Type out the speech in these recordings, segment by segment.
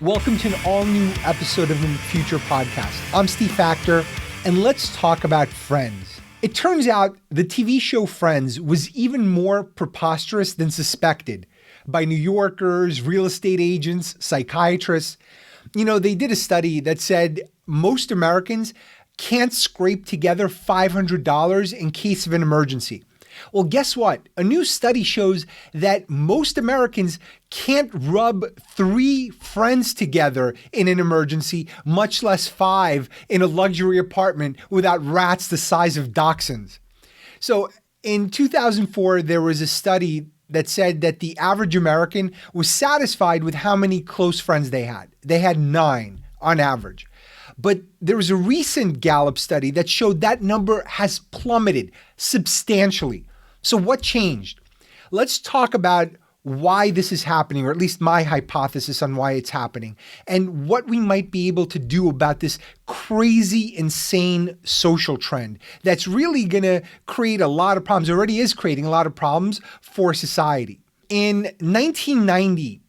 Welcome to an all-new episode of the McFuture podcast. I'm Steve Faktor, and let's talk about Friends. It turns out the TV show Friends was even more preposterous than suspected by New Yorkers, real estate agents, psychiatrists. You know, they did a study that said most Americans can't scrape together $500 in case of an emergency. Well, guess what? A new study shows that most Americans can't rub 3 friends together in an emergency, much less 5 in a luxury apartment without rats the size of dachshunds. So in 2004, there was a study that said that the average American was satisfied with how many close friends they had. They had 9 on average. But there was a recent Gallup study that showed that number has plummeted substantially. So what changed? Let's talk about why this is happening, or at least my hypothesis on why it's happening, and what we might be able to do about this crazy, insane social trend that's really going to create a lot of problems, already is creating a lot of problems for society. In 1990,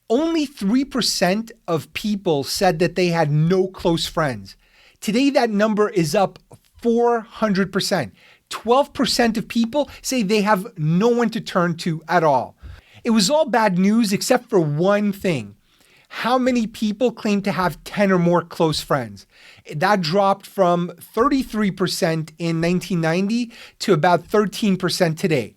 only 3% of people said that they had no close friends. Today, that number is up 400%. 12% of people say they have no one to turn to at all. It was all bad news except for one thing. How many people claim to have 10 or more close friends? That dropped from 33% in 1990 to about 13% today.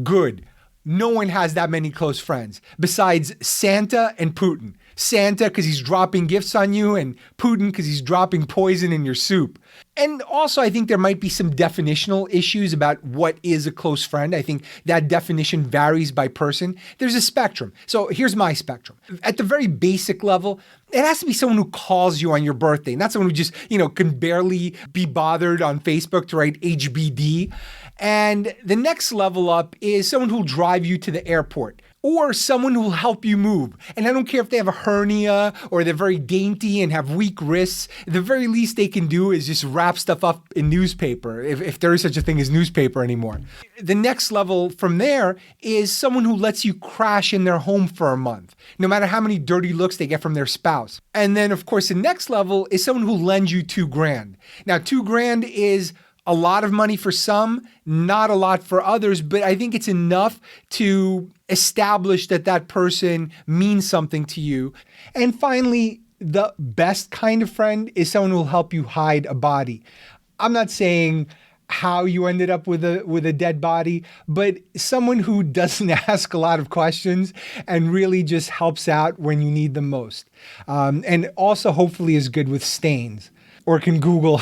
Good. No one has that many close friends besides Santa and Putin. Santa because he's dropping gifts on you, and Putin because he's dropping poison in your soup. And also, I think there might be some definitional issues about what is a close friend. I think that definition varies by person. There's a spectrum. So here's my spectrum. At the very basic level, it has to be someone who calls you on your birthday, not someone who just, can barely be bothered on Facebook to write HBD. And the next level up is someone who'll drive you to the airport, or someone who will help you move. And I don't care if they have a hernia or they're very dainty and have weak wrists. The very least they can do is just wrap stuff up in newspaper, if there is such a thing as newspaper anymore. The next level from there is someone who lets you crash in their home for a month, no matter how many dirty looks they get from their spouse. And then, of course, the next level is someone who lends you $2,000. Now, $2,000 is a lot of money for some, not a lot for others, but I think it's enough to establish that that person means something to you. And finally, the best kind of friend is someone who will help you hide a body. I'm not saying how you ended up with a dead body, but someone who doesn't ask a lot of questions and really just helps out when you need them most. And also hopefully is good with stains, or can Google,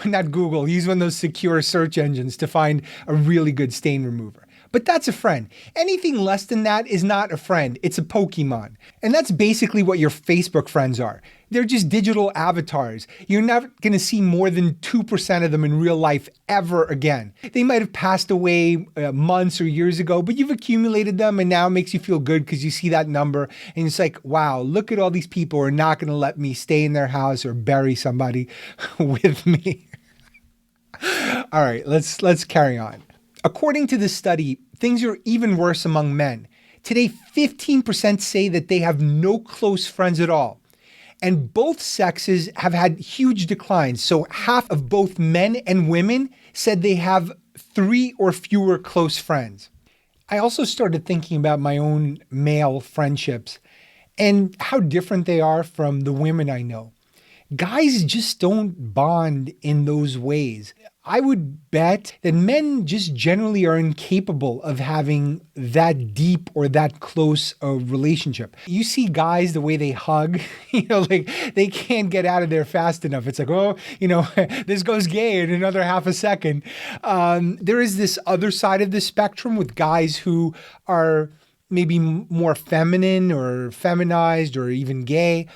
not Google, use one of those secure search engines to find a really good stain remover. But that's a friend. Anything less than that is not a friend. It's a Pokemon. And that's basically what your Facebook friends are. They're just digital avatars. You're not going to see more than 2% of them in real life ever again. They might have passed away months or years ago, but you've accumulated them, and now it makes you feel good because you see that number and it's like, wow, look at all these people who are not going to let me stay in their house or bury somebody with me. All right, let's carry on. According to this study, things are even worse among men. Today, 15% say that they have no close friends at all. And both sexes have had huge declines. So half of both men and women said they have 3 or fewer close friends. I also started thinking about my own male friendships and how different they are from the women I know. Guys just don't bond in those ways. I would bet that men just generally are incapable of having that deep or that close a relationship. You see guys, the way they hug, like they can't get out of there fast enough. It's like, this goes gay in another half a second. There is this other side of the spectrum with guys who are maybe more feminine or feminized or even gay.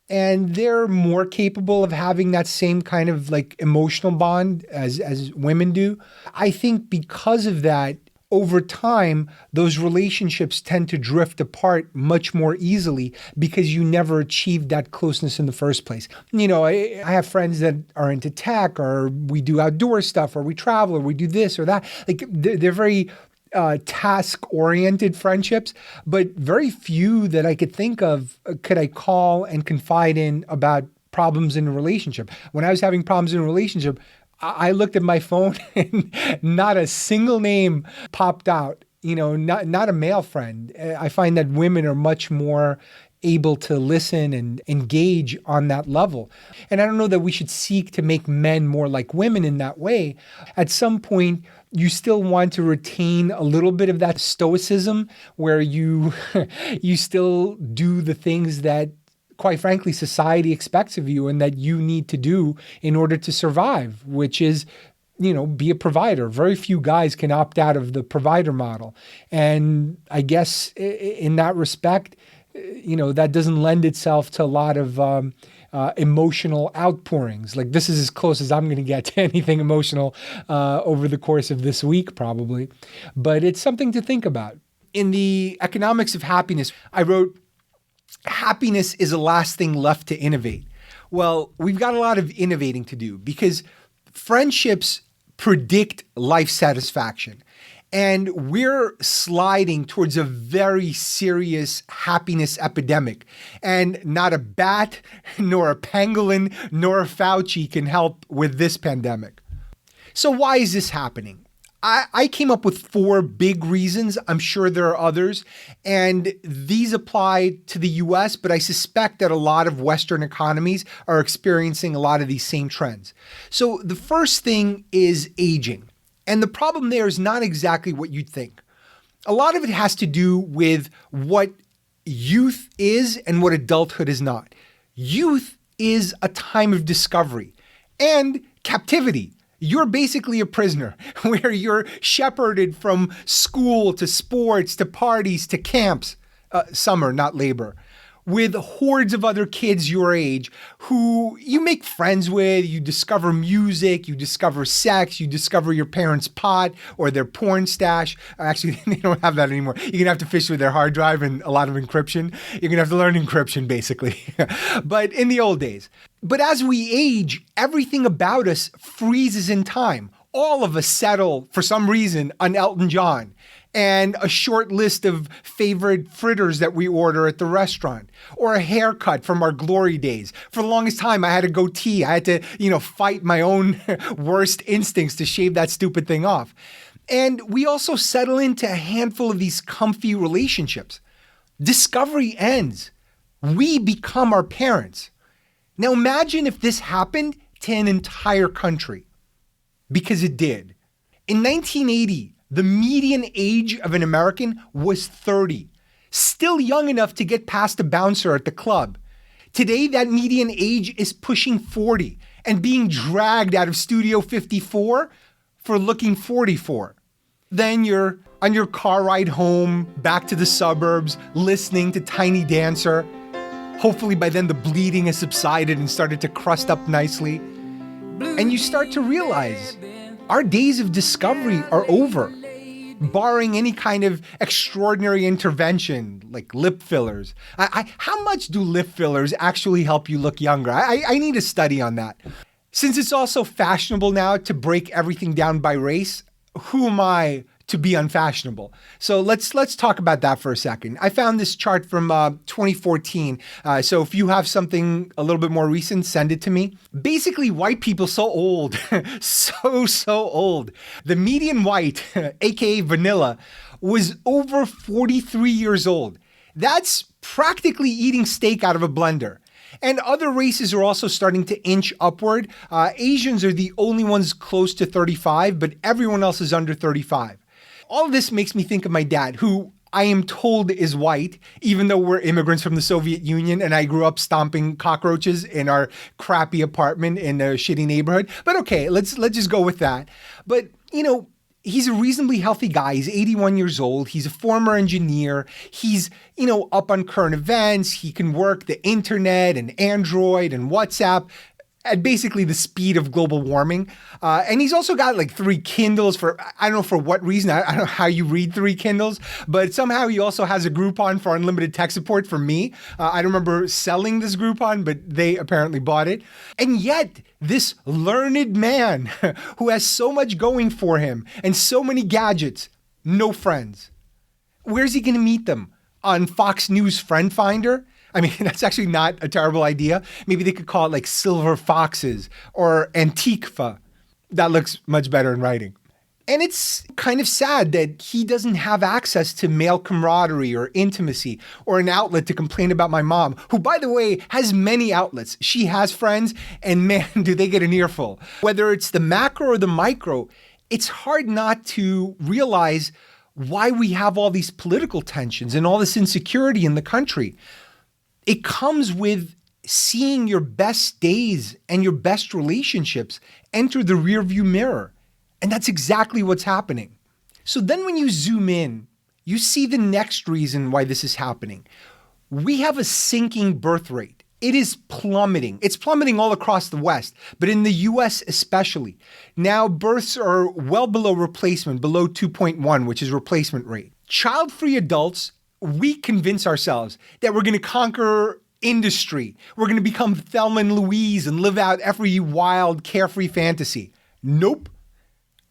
And they're more capable of having that same kind of like emotional bond as women do. I think because of that, over time, those relationships tend to drift apart much more easily because you never achieved that closeness in the first place. I have friends that are into tech, or we do outdoor stuff, or we travel, or we do this or that. Like they're very task-oriented friendships, but very few that I could think of could I call and confide in about problems in a relationship. When I was having problems in a relationship, I looked at my phone and not a single name popped out. Not a male friend. I find that women are much more able to listen and engage on that level. And I don't know that we should seek to make men more like women in that way. At some point, you still want to retain a little bit of that stoicism where you still do the things that, quite frankly, society expects of you and that you need to do in order to survive, which is, be a provider. Very few guys can opt out of the provider model. And I guess in that respect, that doesn't lend itself to a lot of emotional outpourings. Like, this is as close as I'm going to get to anything emotional over the course of this week, probably. But it's something to think about. In the Economics of Happiness, I wrote, happiness is the last thing left to innovate. Well, we've got a lot of innovating to do because friendships predict life satisfaction. And we're sliding towards a very serious happiness epidemic. And not a bat, nor a pangolin, nor a Fauci can help with this pandemic. So why is this happening? I came up with 4 big reasons. I'm sure there are others. And these apply to the US, but I suspect that a lot of Western economies are experiencing a lot of these same trends. So the first thing is aging. And the problem there is not exactly what you'd think. A lot of it has to do with what youth is and what adulthood is not. Youth is a time of discovery and captivity. You're basically a prisoner where you're shepherded from school to sports to parties to camps, summer, not labor, with hordes of other kids your age who you make friends with, you discover music, you discover sex, you discover your parents' pot or their porn stash. Actually, they don't have that anymore. You're going to have to fish with their hard drive and a lot of encryption. You're going to have to learn encryption, basically. But in the old days. But as we age, everything about us freezes in time. All of us settle, for some reason, on Elton John and a short list of favorite fritters that we order at the restaurant, or a haircut from our glory days. For the longest time, I had a goatee. I had to, fight my own worst instincts to shave that stupid thing off. And we also settle into a handful of these comfy relationships. Discovery ends. We become our parents. Now imagine if this happened to an entire country, because it did. In 1980, the median age of an American was 30, still young enough to get past a bouncer at the club. Today, that median age is pushing 40 and being dragged out of Studio 54 for looking 44. Then you're on your car ride home, back to the suburbs, listening to Tiny Dancer. Hopefully by then the bleeding has subsided and started to crust up nicely. And you start to realize our days of discovery are over. Barring any kind of extraordinary intervention like lip fillers. How much do lip fillers actually help you look younger? I need a study on that. Since it's also fashionable now to break everything down by race, who am I to be unfashionable? So let's talk about that for a second. I found this chart from 2014. So if you have something a little bit more recent, send it to me. Basically, white people so old, so old. The median white, aka vanilla, was over 43 years old. That's practically eating steak out of a blender. And other races are also starting to inch upward. Asians are the only ones close to 35, but everyone else is under 35. All of this makes me think of my dad, who I am told is white, even though we're immigrants from the Soviet Union and I grew up stomping cockroaches in our crappy apartment in a shitty neighborhood. But okay, let's just go with that. But, he's a reasonably healthy guy. He's 81 years old. He's a former engineer. He's, up on current events. He can work the internet and Android and WhatsApp at basically the speed of global warming. And he's also got like 3 Kindles for, I don't know for what reason. I don't know how you read 3 Kindles, but somehow he also has a Groupon for unlimited tech support for me. I don't remember selling this Groupon, but they apparently bought it. And yet this learned man who has so much going for him and so many gadgets no friends. Where's he going to meet them? On Fox News Friend Finder? I mean, that's actually not a terrible idea. Maybe they could call it like Silver Foxes or Antiqua. That looks much better in writing. And it's kind of sad that he doesn't have access to male camaraderie or intimacy or an outlet to complain about my mom, who, by the way, has many outlets. She has friends, and man, do they get an earful. Whether it's the macro or the micro, it's hard not to realize why we have all these political tensions and all this insecurity in the country. It comes with seeing your best days and your best relationships enter the rearview mirror. And that's exactly what's happening. So then when you zoom in, you see the next reason why this is happening. We have a sinking birth rate. It is plummeting. It's plummeting all across the West, but in the US especially. Now births are well below replacement, below 2.1, which is replacement rate. Child-free adults, we convince ourselves that we're going to conquer industry. We're going to become Thelma and Louise and live out every wild, carefree fantasy. Nope.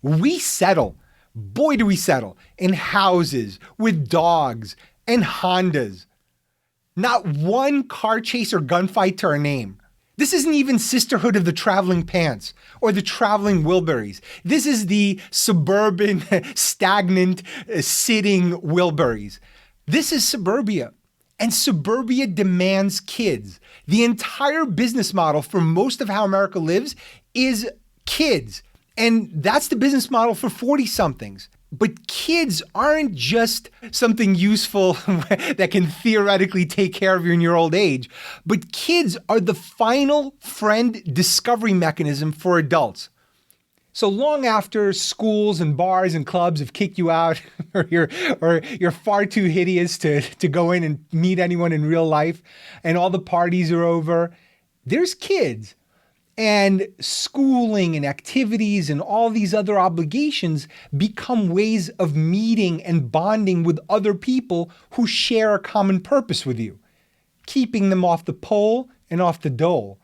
We settle. Boy, do we settle in houses with dogs and Hondas. Not one car chase or gunfight to our name. This isn't even Sisterhood of the Traveling Pants or the Traveling Wilburys. This is the suburban, stagnant, sitting Wilburys. This is suburbia. And suburbia demands kids. The entire business model for most of how America lives is kids. And that's the business model for 40-somethings. But kids aren't just something useful that can theoretically take care of you in your old age. But kids are the final friend discovery mechanism for adults. So long after schools and bars and clubs have kicked you out or you're far too hideous to go in and meet anyone in real life and all the parties are over, there's kids. And schooling and activities and all these other obligations become ways of meeting and bonding with other people who share a common purpose with you, keeping them off the pole and off the dole.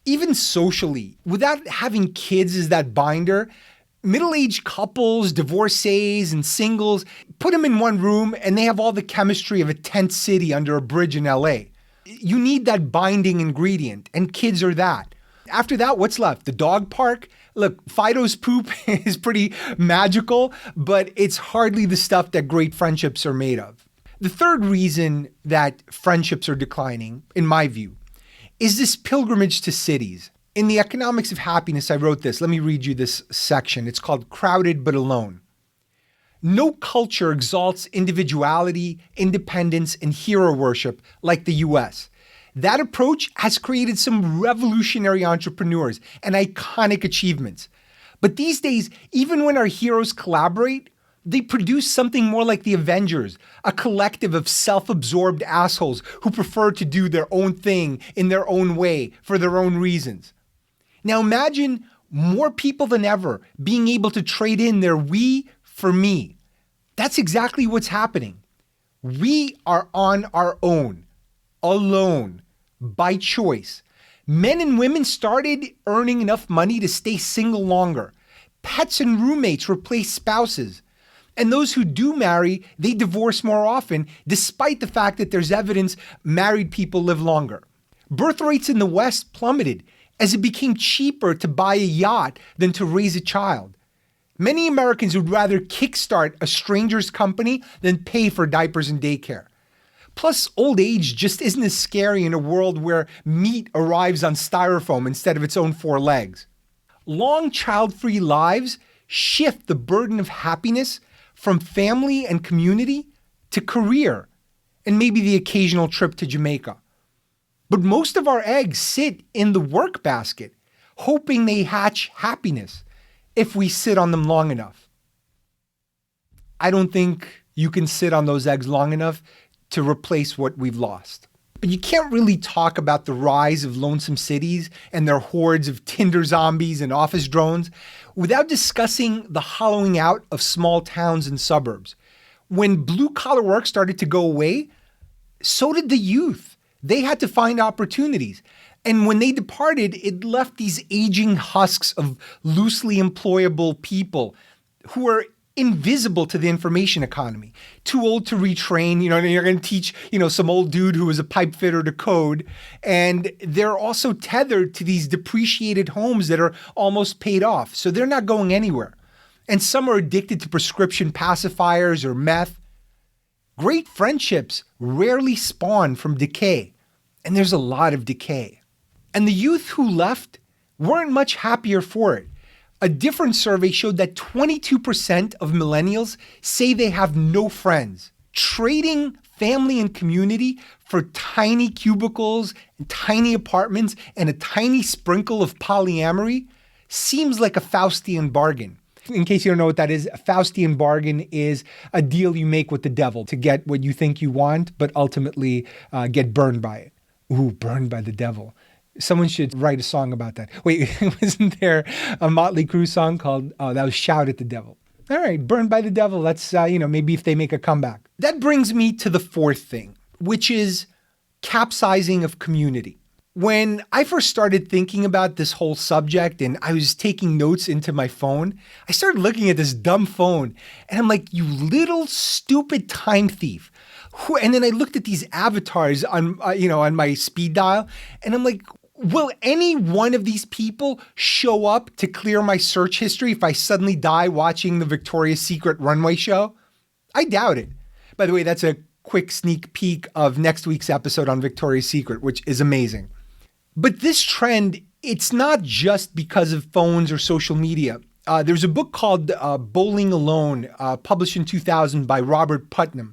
Even socially, without having kids as that binder, middle-aged couples, divorcees, and singles, put them in one room and they have all the chemistry of a tent city under a bridge in LA. You need that binding ingredient, and kids are that. After that, what's left? The dog park? Look, Fido's poop is pretty magical, but it's hardly the stuff that great friendships are made of. The third reason that friendships are declining, in my view, is this pilgrimage to cities. In The Economics of Happiness, I wrote this. Let me read you this section. It's called Crowded But Alone. No culture exalts individuality, independence, and hero worship like the US. That approach has created some revolutionary entrepreneurs and iconic achievements. But these days, even when our heroes collaborate, they produce something more like the Avengers, a collective of self-absorbed assholes who prefer to do their own thing in their own way for their own reasons. Now imagine more people than ever being able to trade in their we for me. That's exactly what's happening. We are on our own, alone, by choice. Men and women started earning enough money to stay single longer. Pets and roommates replace spouses. And those who do marry, they divorce more often, despite the fact that there's evidence married people live longer. Birth rates in the West plummeted as it became cheaper to buy a yacht than to raise a child. Many Americans would rather kickstart a stranger's company than pay for diapers and daycare. Plus, old age just isn't as scary in a world where meat arrives on styrofoam instead of its own 4 legs. Long child-free lives shift the burden of happiness from family and community to career, and maybe the occasional trip to Jamaica. But most of our eggs sit in the work basket, hoping they hatch happiness if we sit on them long enough. I don't think you can sit on those eggs long enough to replace what we've lost. But you can't really talk about the rise of lonesome cities and their hordes of Tinder zombies and office drones without discussing the hollowing out of small towns and suburbs. When blue-collar work started to go away, so did the youth. They had to find opportunities. And when they departed, it left these aging husks of loosely employable people who are invisible to the information economy. Too old to retrain, and you're going to teach, some old dude who was a pipe fitter to code. And they're also tethered to these depreciated homes that are almost paid off. So they're not going anywhere. And some are addicted to prescription pacifiers or meth. Great friendships rarely spawn from decay. And there's a lot of decay. And the youth who left weren't much happier for it. A different survey showed that 22% of millennials say they have no friends. Trading family and community for tiny cubicles and tiny apartments and a tiny sprinkle of polyamory seems like a Faustian bargain. In case you don't know what that is, a Faustian bargain is a deal you make with the devil to get what you think you want, but ultimately get burned by it. Ooh, burned by the devil. Someone should write a song about that. Wait, wasn't there a Motley Crue song called, that was Shout at the Devil? All right, burned by the devil. Let's, maybe if they make a comeback. That brings me to the fourth thing, which is capsizing of community. When I first started thinking about this whole subject and I was taking notes into my phone, I started looking at this dumb phone and I'm like, you little stupid time thief. And then I looked at these avatars on my speed dial and I'm like, will any one of these people show up to clear my search history if I suddenly die watching the Victoria's Secret runway show? I doubt it. By the way, that's a quick sneak peek of next week's episode on Victoria's Secret, which is amazing. But this trend, it's not just because of phones or social media. There's a book called Bowling Alone, published in 2000 by Robert Putnam.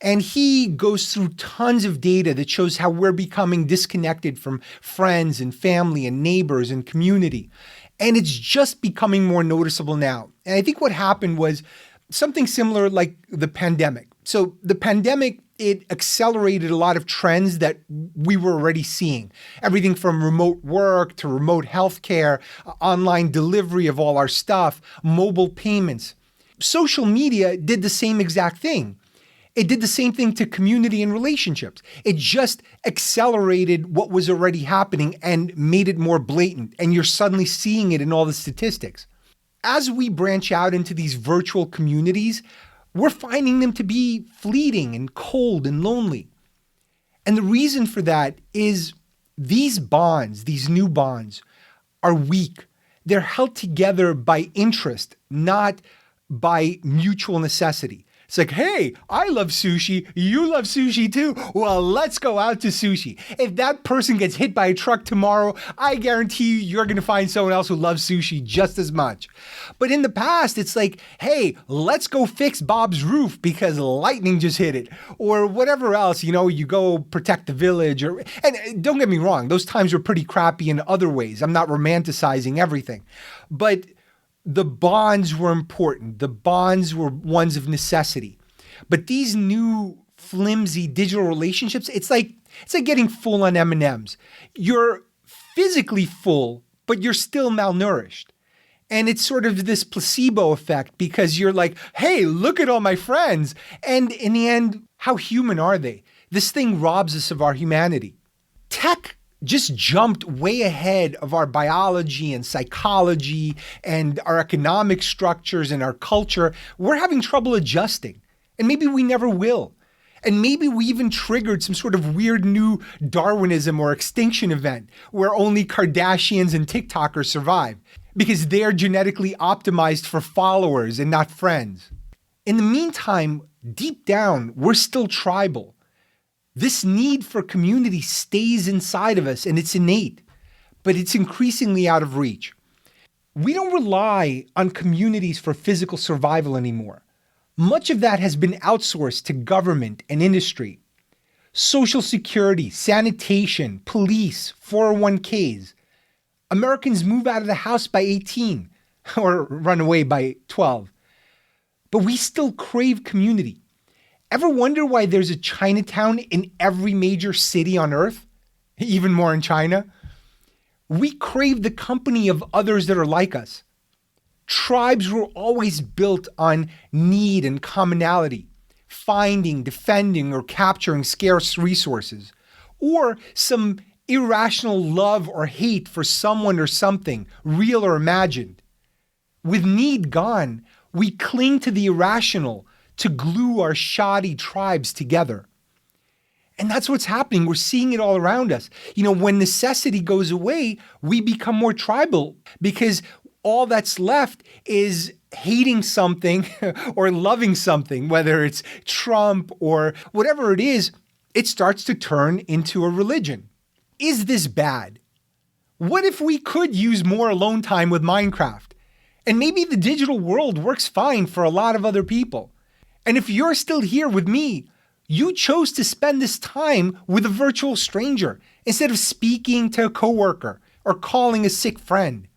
And he goes through tons of data that shows how we're becoming disconnected from friends and family and neighbors and community. And it's just becoming more noticeable now. And I think what happened was something similar like the pandemic. So the pandemic, it accelerated a lot of trends that we were already seeing. Everything from remote work to remote healthcare, online delivery of all our stuff, mobile payments. Social media did the same exact thing. It did the same thing to community and relationships. It just accelerated what was already happening and made it more blatant. And you're suddenly seeing it in all the statistics. As we branch out into these virtual communities, we're finding them to be fleeting and cold and lonely. And the reason for that is these bonds, these new bonds, are weak. They're held together by interest, not by mutual necessity. It's like, hey, I love sushi. You love sushi too. Well, let's go out to sushi. If that person gets hit by a truck tomorrow, I guarantee you're going to find someone else who loves sushi just as much. But in the past, it's like, hey, let's go fix Bob's roof because lightning just hit it. Or whatever else, you go protect the village. And don't get me wrong, those times were pretty crappy in other ways. I'm not romanticizing everything. But the bonds were important. The bonds were ones of necessity. But these new flimsy digital relationships, it's like getting full on M&Ms. You're physically full, but you're still malnourished. And it's sort of this placebo effect because you're like, hey, look at all my friends. And in the end, how human are they? This thing robs us of our humanity. Tech just jumped way ahead of our biology and psychology and our economic structures and our culture. We're having trouble adjusting, and maybe we never will. And maybe we even triggered some sort of weird new Darwinism or extinction event where only Kardashians and TikTokers survive because they're genetically optimized for followers and not friends. In the meantime, deep down, we're still tribal. This need for community stays inside of us and it's innate, but it's increasingly out of reach. We don't rely on communities for physical survival anymore. Much of that has been outsourced to government and industry. Social security, sanitation, police, 401ks. Americans move out of the house by 18 or run away by 12. But we still crave community. Ever wonder why there's a Chinatown in every major city on earth? Even more in China? We crave the company of others that are like us. Tribes were always built on need and commonality, finding, defending, or capturing scarce resources, or some irrational love or hate for someone or something, real or imagined. With need gone, We cling to the irrational to glue our shoddy tribes together. And that's what's happening. We're seeing it all around us. When necessity goes away, we become more tribal because all that's left is hating something or loving something, whether it's Trump or whatever it is, it starts to turn into a religion. Is this bad? What if we could use more alone time with Minecraft? And maybe the digital world works fine for a lot of other people. And if you're still here with me, you chose to spend this time with a virtual stranger instead of speaking to a coworker or calling a sick friend.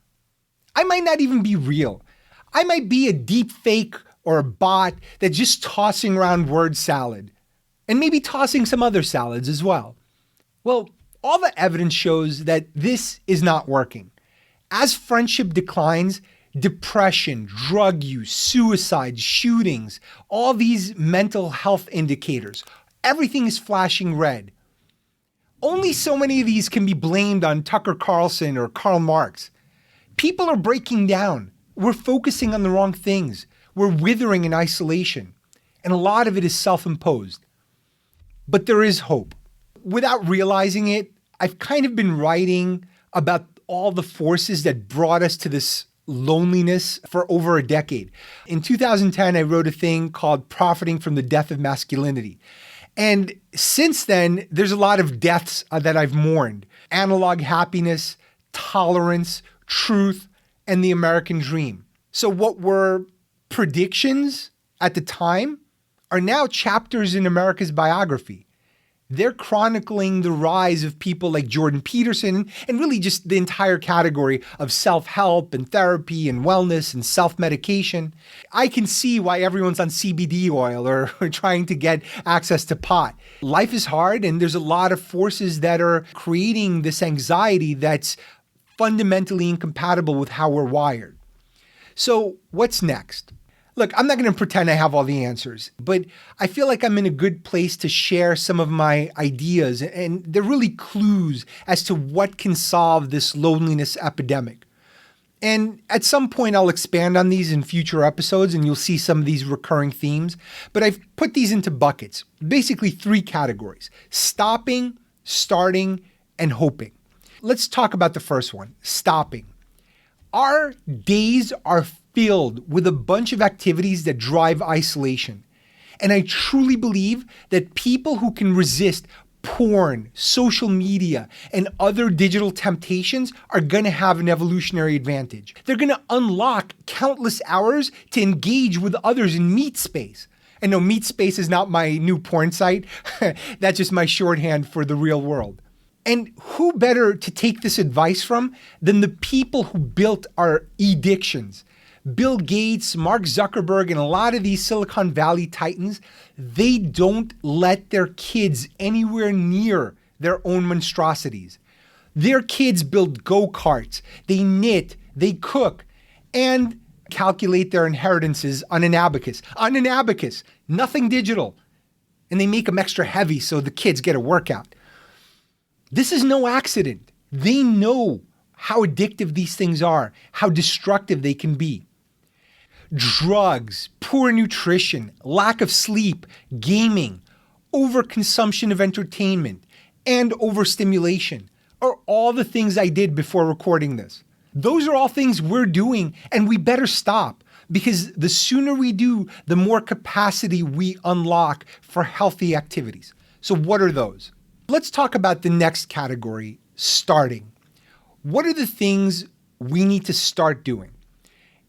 I might not even be real. I might be a deep fake or a bot that's just tossing around word salad and maybe tossing some other salads as well. Well, all the evidence shows that this is not working. As friendship declines, depression, drug use, suicide, shootings, all these mental health indicators, everything is flashing red. Only so many of these can be blamed on Tucker Carlson or Karl Marx. People are breaking down. We're focusing on the wrong things. We're withering in isolation. And a lot of it is self-imposed. But there is hope. Without realizing it, I've kind of been writing about all the forces that brought us to this loneliness for over a decade. In 2010, I wrote a thing called Profiting from the Death of Masculinity. And since then, there's a lot of deaths that I've mourned. Analog happiness, tolerance, truth, and the American dream. So what were predictions at the time are now chapters in America's biography. They're chronicling the rise of people like Jordan Peterson and really just the entire category of self-help and therapy and wellness and self-medication. I can see why everyone's on CBD oil or trying to get access to pot. Life is hard and there's a lot of forces that are creating this anxiety that's fundamentally incompatible with how we're wired. So what's next? Look, I'm not going to pretend I have all the answers, but I feel like I'm in a good place to share some of my ideas, and they're really clues as to what can solve this loneliness epidemic. And at some point, I'll expand on these in future episodes, and you'll see some of these recurring themes. But I've put these into buckets, basically 3 categories: stopping, starting, and hoping. Let's talk about the first one, stopping. Our days are filled with a bunch of activities that drive isolation. And I truly believe that people who can resist porn, social media, and other digital temptations are going to have an evolutionary advantage. They're going to unlock countless hours to engage with others in meat space. And no, meat space is not my new porn site. That's just my shorthand for the real world. And who better to take this advice from than the people who built our addictions? Bill Gates, Mark Zuckerberg, and a lot of these Silicon Valley titans, they don't let their kids anywhere near their own monstrosities. Their kids build go-karts, they knit, they cook, and calculate their inheritances on an abacus. On an abacus, nothing digital. And they make them extra heavy so the kids get a workout. This is no accident. They know how addictive these things are, how destructive they can be. Drugs, poor nutrition, lack of sleep, gaming, overconsumption of entertainment, and overstimulation are all the things I did before recording this. Those are all things we're doing, and we better stop, because the sooner we do, the more capacity we unlock for healthy activities. So what are those? Let's talk about the next category, starting. What are the things we need to start doing?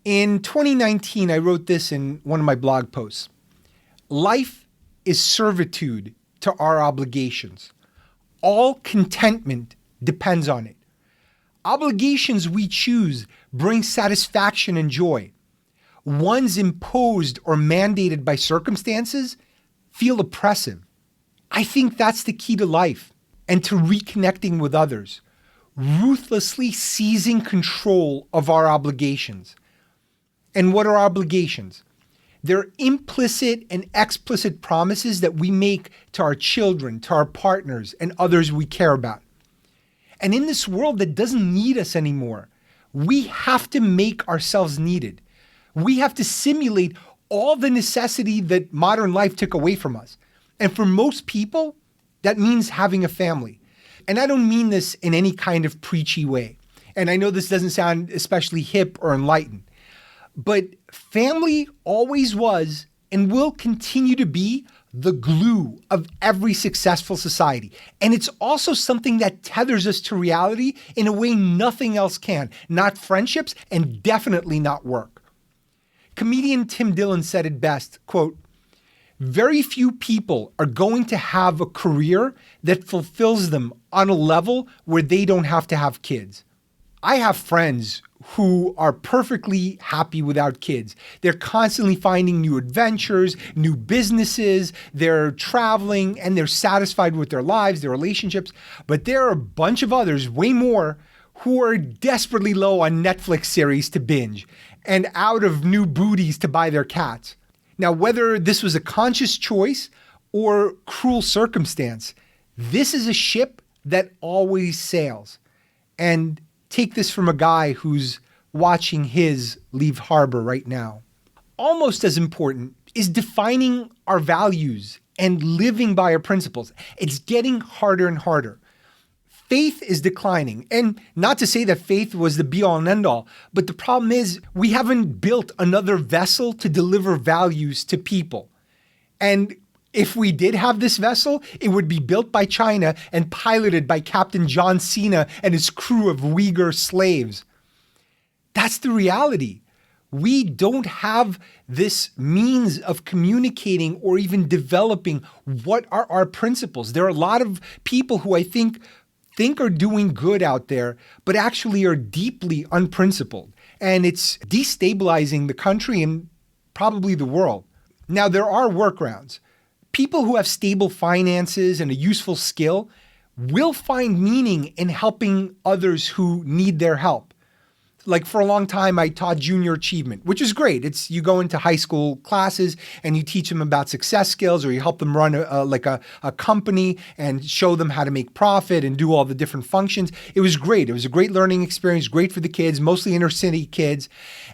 In 2019, I wrote this in one of my blog posts. Life is servitude to our obligations. All contentment depends on it. Obligations we choose bring satisfaction and joy. Ones imposed or mandated by circumstances feel oppressive. I think that's the key to life and to reconnecting with others, ruthlessly seizing control of our obligations. And what are obligations? They're implicit and explicit promises that we make to our children, to our partners, and others we care about. And in this world that doesn't need us anymore, we have to make ourselves needed. We have to simulate all the necessity that modern life took away from us. And for most people, that means having a family. And I don't mean this in any kind of preachy way. And I know this doesn't sound especially hip or enlightened, but family always was and will continue to be the glue of every successful society. And it's also something that tethers us to reality in a way nothing else can, not friendships and definitely not work. Comedian Tim Dillon said it best, quote, "Very few people are going to have a career that fulfills them on a level where they don't have to have kids." I have friends who are perfectly happy without kids. They're constantly finding new adventures, new businesses, they're traveling, and they're satisfied with their lives, their relationships. But there are a bunch of others, way more, who are desperately low on Netflix series to binge and out of new booties to buy their cats. Now, whether this was a conscious choice or cruel circumstance, this is a ship that always sails. And take this from a guy who's watching his leave harbor right now. Almost as important is defining our values and living by our principles. It's getting harder and harder. Faith is declining. And not to say that faith was the be all and end all, but the problem is we haven't built another vessel to deliver values to people. And if we did have this vessel, it would be built by China and piloted by Captain John Cena and his crew of Uyghur slaves. That's the reality. We don't have this means of communicating or even developing what are our principles. There are a lot of people who I think are doing good out there, but actually are deeply unprincipled. And it's destabilizing the country and probably the world. Now, there are workarounds. People who have stable finances and a useful skill will find meaning in helping others who need their help. Like for a long time, I taught junior achievement, which is great. It's you go into high school classes and you teach them about success skills, or you help them run a company and show them how to make profit and do all the different functions. It was great. It was a great learning experience, great for the kids, mostly inner city kids.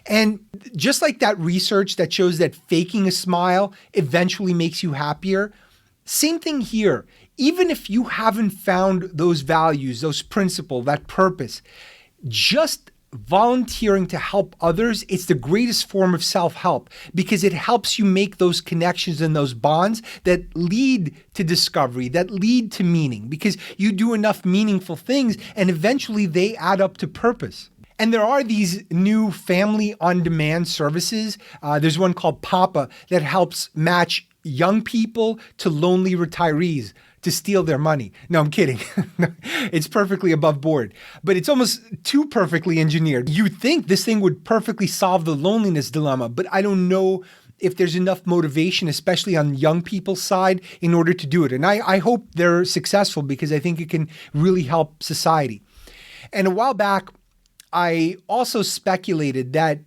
And just like that research that shows that faking a smile eventually makes you happier, same thing here. Even if you haven't found those values, those principles, that purpose, just volunteering to help others, it's the greatest form of self-help because it helps you make those connections and those bonds that lead to discovery, that lead to meaning, because you do enough meaningful things and eventually they add up to purpose. And there are these new family on-demand services. There's one called Papa that helps match young people to lonely retirees to steal their money. No, I'm kidding. It's perfectly above board, but it's almost too perfectly engineered. You'd think this thing would perfectly solve the loneliness dilemma, but I don't know if there's enough motivation, especially on young people's side, in order to do it. And I hope they're successful because I think it can really help society. And a while back, I also speculated that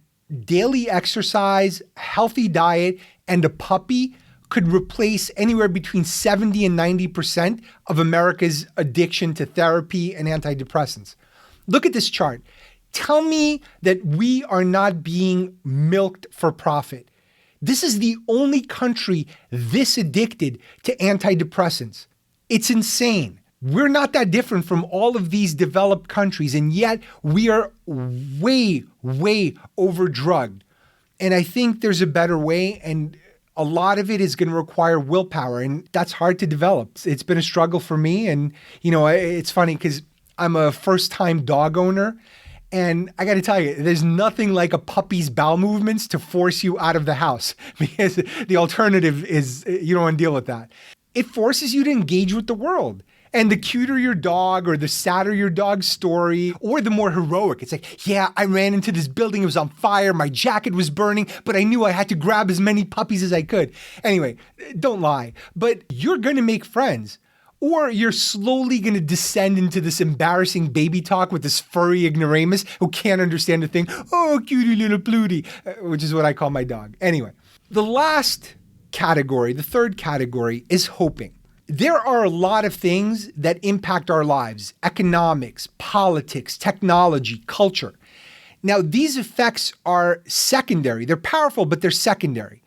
daily exercise, healthy diet, and a puppy could replace anywhere between 70 and 90% of America's addiction to therapy and antidepressants. Look at this chart. Tell me that we are not being milked for profit. This is the only country this addicted to antidepressants. It's insane. We're not that different from all of these developed countries, and yet we are way, way overdrugged. And I think there's a better way, and a lot of it is going to require willpower, and that's hard to develop. It's been a struggle for me. And, it's funny because I'm a first-time dog owner, and I got to tell you, there's nothing like a puppy's bowel movements to force you out of the house because the alternative is you don't want to deal with that. It forces you to engage with the world. And the cuter your dog or the sadder your dog's story or the more heroic, it's like, yeah, I ran into this building, it was on fire, my jacket was burning, but I knew I had to grab as many puppies as I could. Anyway, don't lie, but you're going to make friends. Or you're slowly going to descend into this embarrassing baby talk with this furry ignoramus who can't understand a thing. Oh, cutie little Pluty, which is what I call my dog. Anyway, the last category, the third category, is hoping. There are a lot of things that impact our lives: economics, politics, technology, culture. Now, these effects are secondary. They're powerful, but they're secondary.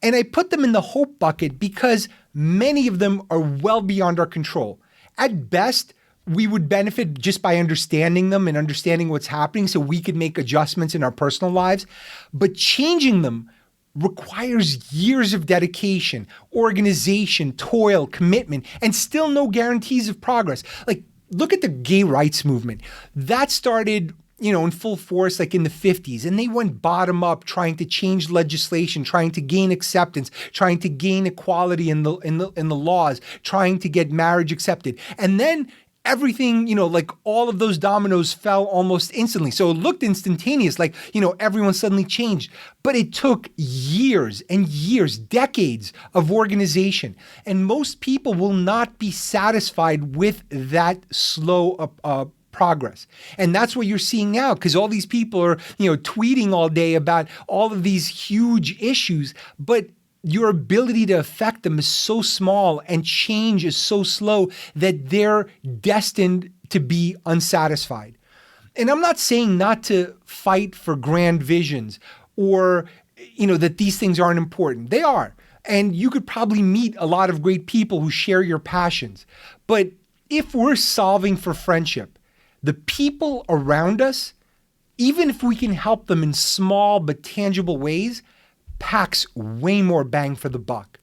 And I put them in the hope bucket because many of them are well beyond our control. At best, we would benefit just by understanding them and understanding what's happening so we could make adjustments in our personal lives. But changing them requires years of dedication, organization, toil, commitment, and still no guarantees of progress. Like, look at the gay rights movement. That started, in full force, like in the 50s, and they went bottom up, trying to change legislation, trying to gain acceptance, trying to gain equality in the laws, trying to get marriage accepted. And then everything, like all of those dominoes fell almost instantly. So it looked instantaneous, like, everyone suddenly changed. But it took years and years, decades of organization. And most people will not be satisfied with that slow progress. And that's what you're seeing now, because all these people are, tweeting all day about all of these huge issues, but your ability to affect them is so small and change is so slow that they're destined to be unsatisfied. And I'm not saying not to fight for grand visions or, that these things aren't important. They are. And you could probably meet a lot of great people who share your passions. But if we're solving for friendship, the people around us, even if we can help them in small but tangible ways, packs way more bang for the buck.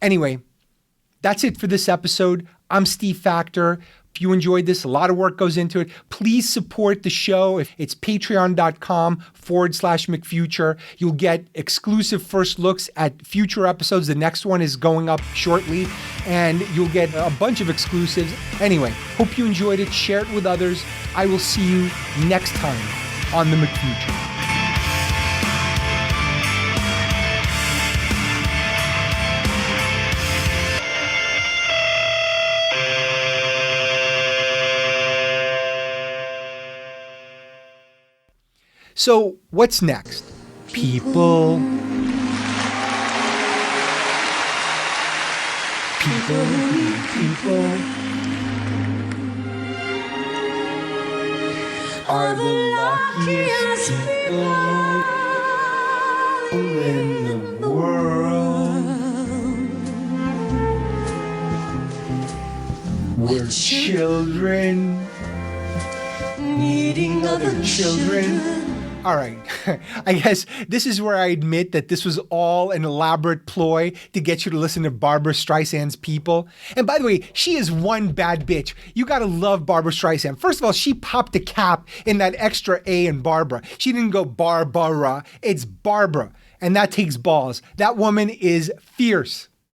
Anyway, that's it for this episode. I'm Steve Faktor. If you enjoyed this, a lot of work goes into it. Please support the show. It's patreon.com/McFuture. You'll get exclusive first looks at future episodes. The next one is going up shortly, and you'll get a bunch of exclusives. Anyway, hope you enjoyed it. Share it with others. I will see you next time on the McFuture. So what's next? People are the luckiest people in the world. We're children needing other children. All right, I guess this is where I admit that this was all an elaborate ploy to get you to listen to Barbra Streisand's People. And by the way, she is one bad bitch. You gotta love Barbra Streisand. First of all, she popped a cap in that extra A in Barbara. She didn't go Barbara, it's Barbara. And that takes balls. That woman is fierce.